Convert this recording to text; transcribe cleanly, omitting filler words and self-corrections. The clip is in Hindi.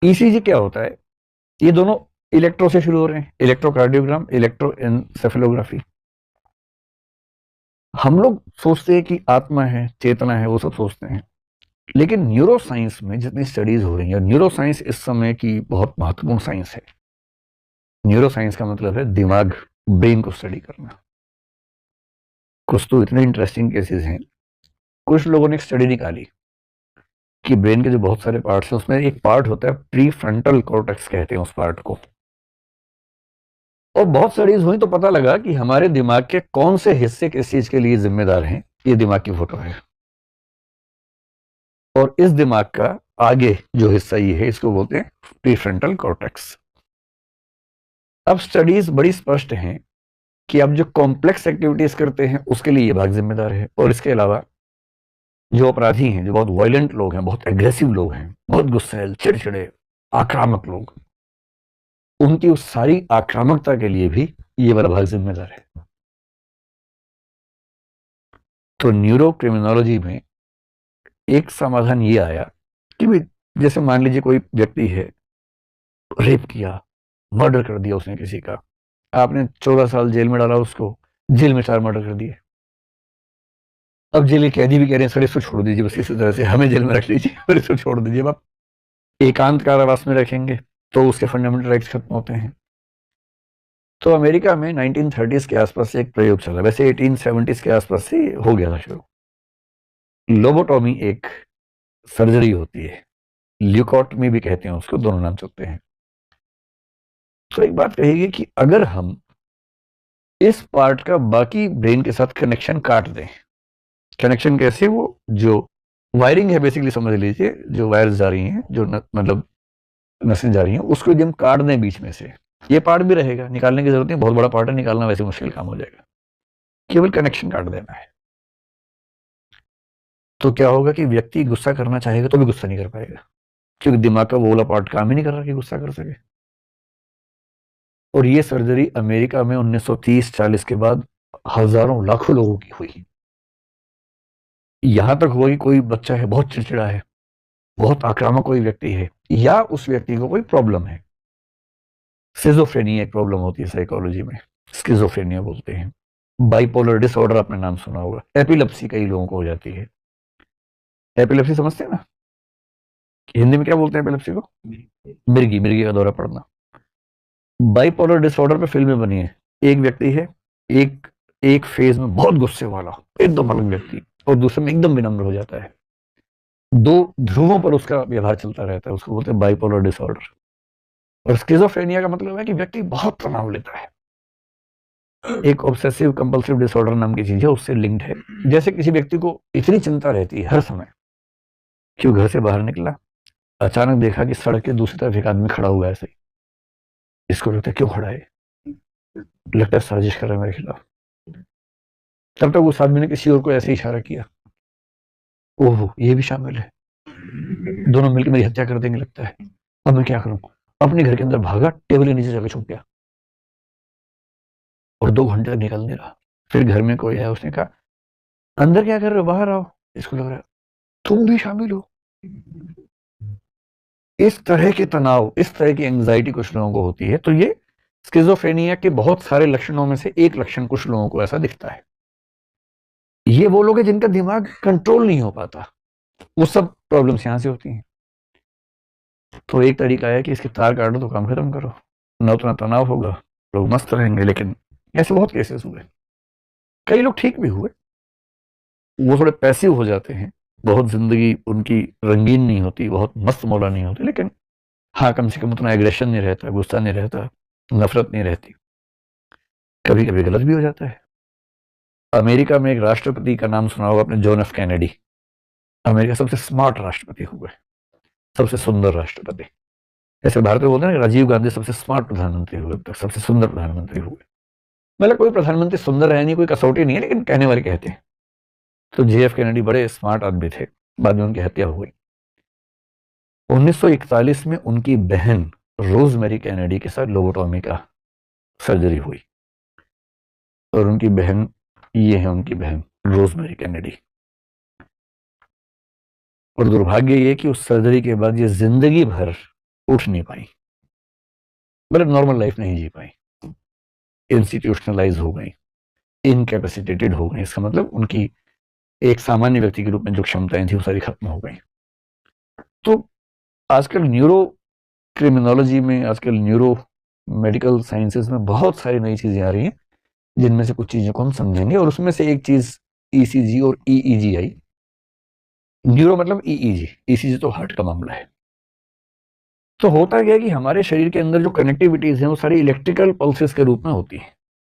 ईसीजी क्या होता है? ये दोनों इलेक्ट्रो से शुरू हो रहे हैं, इलेक्ट्रोकार्डियोग्राम, इलेक्ट्रोएन्सेफेलोग्राफी। हम लोग सोचते हैं कि आत्मा है, चेतना है, वो सब सोचते हैं, लेकिन न्यूरो साइंस में जितनी स्टडीज हो रही है, न्यूरो साइंस इस समय की बहुत महत्वपूर्ण साइंस है। न्यूरो साइंस का मतलब है दिमाग, ब्रेन को स्टडी करना। कुछ तो इतने इंटरेस्टिंग केसेस हैं। कुछ लोगों ने एक स्टडी निकाली कि ब्रेन के जो बहुत सारे पार्ट्स हैं, उसमें एक पार्ट होता है प्री फ्रंटल कॉर्टेक्स, कहते हैं उस पार्ट को। और बहुत स्टडीज हुई तो पता लगा कि हमारे दिमाग के कौन से हिस्से किस चीज के लिए जिम्मेदार हैं। ये दिमाग की फोटो है, और इस दिमाग का आगे जो हिस्सा ये है, इसको बोलते हैं प्रीफ्रंटल कॉर्टेक्स। अब स्टडीज बड़ी स्पष्ट हैं कि अब जो कॉम्प्लेक्स एक्टिविटीज करते हैं उसके लिए ये भाग जिम्मेदार है, और इसके अलावा जो अपराधी हैं, जो बहुत वायलेंट लोग हैं, बहुत एग्रेसिव लोग हैं, बहुत गुस्सैल, चिड़चिड़े, आक्रामक लोग, उनकी उस सारी आक्रामकता के लिए भी ये वाला भाग जिम्मेदार है। तो न्यूरो क्रिमिनोलॉजी में एक समाधान ये आया कि भी जैसे मान लीजिए कोई व्यक्ति है, रेप किया, मर्डर कर दिया उसने किसी का, आपने 14 साल जेल में डाला उसको, जेल में 4 मर्डर कर दिए। अब जेल के कैदी भी कह रहे हैं सर इसको छोड़ दीजिए, बस इसी तरह से हमें जेल में रख लीजिए और इसको छोड़ दीजिए। अब आप एकांत कारावास में रखेंगे तो उसके फंडामेंटल राइट्स खत्म होते हैं। तो अमेरिका में 1930s के आसपास से एक प्रयोग चला, वैसे 1870s के आसपास से हो गया था शुरू। लोबोटॉमी एक सर्जरी होती है, ल्यूकोटमी भी कहते हैं उसको, दोनों नाम चलते हैं। तो एक बात कहेगी कि अगर हम इस पार्ट का बाकी ब्रेन के साथ कनेक्शन काट दें, कनेक्शन कैसे, वो जो वायरिंग है बेसिकली समझ लीजिए, जो वायर्स जा रही हैं, जो मतलब नसें जा रही हैं, उसको यदि हम काट दें बीच में से, ये पार्ट भी रहेगा, निकालने की जरूरत नहीं, बहुत बड़ा पार्ट है, निकालना वैसे मुश्किल काम हो जाएगा, केवल कनेक्शन काट देना है। तो क्या होगा कि व्यक्ति गुस्सा करना चाहेगा तो भी गुस्सा नहीं कर पाएगा, क्योंकि दिमाग का वो वाला पार्ट काम ही नहीं कर रहा कि गुस्सा कर सके। और ये सर्जरी अमेरिका में 1930-40 के बाद हजारों लाखों लोगों की हुई। यहां तक हुआ कि कोई बच्चा है बहुत चिड़चिड़ा है, बहुत आक्रामक कोई व्यक्ति है, या उस व्यक्ति को कोई प्रॉब्लम है, सिजोफ्रेनिया एक प्रॉब्लम होती है साइकोलॉजी में, स्किजोफ्रेनिया बोलते हैं। बाइपोलर डिसऑर्डर आपने नाम सुना होगा, एपिलेप्सी कई लोगों को हो जाती है। एपिलेप्सी समझते हैं ना, हिंदी में क्या बोलते हैं एपिलेप्सी को? मिर्गी, मिर्गी का दौरा पड़ना। बाइपोलर डिसऑर्डर पे फिल्में बनी है। एक व्यक्ति है, एक एक फेज में बहुत गुस्से वाला, एकदम अलग व्यक्ति, और दूसरे में एकदम विनम्र हो जाता है। दो ध्रुवों पर उसका व्यवहार चलता रहता है, उसको बोलते हैं बाइपोलर डिसऑर्डर। और स्किजोफ्रेनिया का मतलब है कि व्यक्ति बहुत तनाव लेता है। एक ऑब्सेसिव कंपल्सिव डिसऑर्डर नाम की चीज है, उससे लिंक्ड है। जैसे किसी व्यक्ति को इतनी चिंता रहती है हर समय, क्यों घर से बाहर निकला, अचानक देखा कि सड़क के दूसरी तरफ एक आदमी खड़ा हुआ है, ऐसे ही इसको लगता है क्यों खड़ा है, लगता है साजिश कर रहा है मेरे खिलाफ। तब तक उस आदमी ने किसी और को ऐसे इशारा किया, ओह ये भी शामिल है, दोनों मिलकर मेरी हत्या कर देंगे लगता है, अब मैं क्या करूं। अपने घर के अंदर भागा, टेबल के नीचे जाकर छुप गया, और 2 घंटे तक निकल नहीं रहा। फिर घर में कोई है, उसने कहा अंदर क्या कर रहे हो, बाहर आओ। इसको लग रहा है तुम भी शामिल हो। इस तरह के तनाव, इस तरह की एंग्जाइटी कुछ लोगों को होती है। तो ये स्किजोफ्रेनिया के बहुत सारे लक्षणों में से एक लक्षण कुछ लोगों को ऐसा दिखता है। ये वो लोग हैं जिनका दिमाग कंट्रोल नहीं हो पाता, वो सब प्रॉब्लम्स यहां से होती हैं। तो एक तरीका है कि इसके तार काटो तो काम खत्म करो, न उतना तनाव होगा, लोग मस्त रहेंगे। लेकिन ऐसे बहुत केसेस हुए, कई लोग ठीक भी हुए, वो थोड़े पैसिव हो जाते हैं, बहुत जिंदगी उनकी रंगीन नहीं होती, बहुत मस्त मौला नहीं होती, लेकिन हाँ कम से कम उतना एग्रेशन नहीं रहता, गुस्सा नहीं रहता, नफरत नहीं रहती। कभी कभी गलत भी हो जाता है। अमेरिका में एक राष्ट्रपति का नाम सुना होगा आपने, जॉन एफ कैनेडी। अमेरिका सबसे स्मार्ट राष्ट्रपति हुए, सबसे सुंदर राष्ट्रपति। ऐसे भारत में बोलते हैं ना, राजीव गांधी सबसे स्मार्ट प्रधानमंत्री हुए, तक सबसे सुंदर प्रधानमंत्री हुए। मतलब कोई प्रधानमंत्री सुंदर है नहीं, कोई कसौटी नहीं है, लेकिन कहने वाले कहते हैं। तो JF कैनेडी बड़े स्मार्ट आदमी थे, बाद में उनकी हत्या हो गई। 1941 में उनकी बहन रोजमेरी कैनेडी के साथ लोबोटॉमी का सर्जरी हुई, और उनकी बहन, ये है उनकी बहन रोजमेरी कैनेडी। और दुर्भाग्य ये कि उस सर्जरी के बाद ये जिंदगी भर उठ नहीं पाई, मतलब नॉर्मल लाइफ नहीं जी पाई, इंस्टीट्यूशनलाइज हो गई, इनकैपेसिटेटेड हो गई। इसका मतलब उनकी एक सामान्य व्यक्ति के रूप में जो क्षमताएं थी वो सारी खत्म हो गई। तो आजकल न्यूरो क्रिमिनोलॉजी में, आजकल न्यूरो मेडिकल साइंसेस में बहुत सारी नई चीजें आ रही हैं, जिनमें से कुछ चीजों को हम समझेंगे। और उसमें से एक चीज ईसीजी और ईईजी आई। न्यूरो मतलब ईईजी, ईसीजी तो हार्ट का मामला है। तो होता क्या है कि हमारे शरीर के अंदर जो कनेक्टिविटीज हैं वो सारी इलेक्ट्रिकल पल्सेस के रूप में होती है।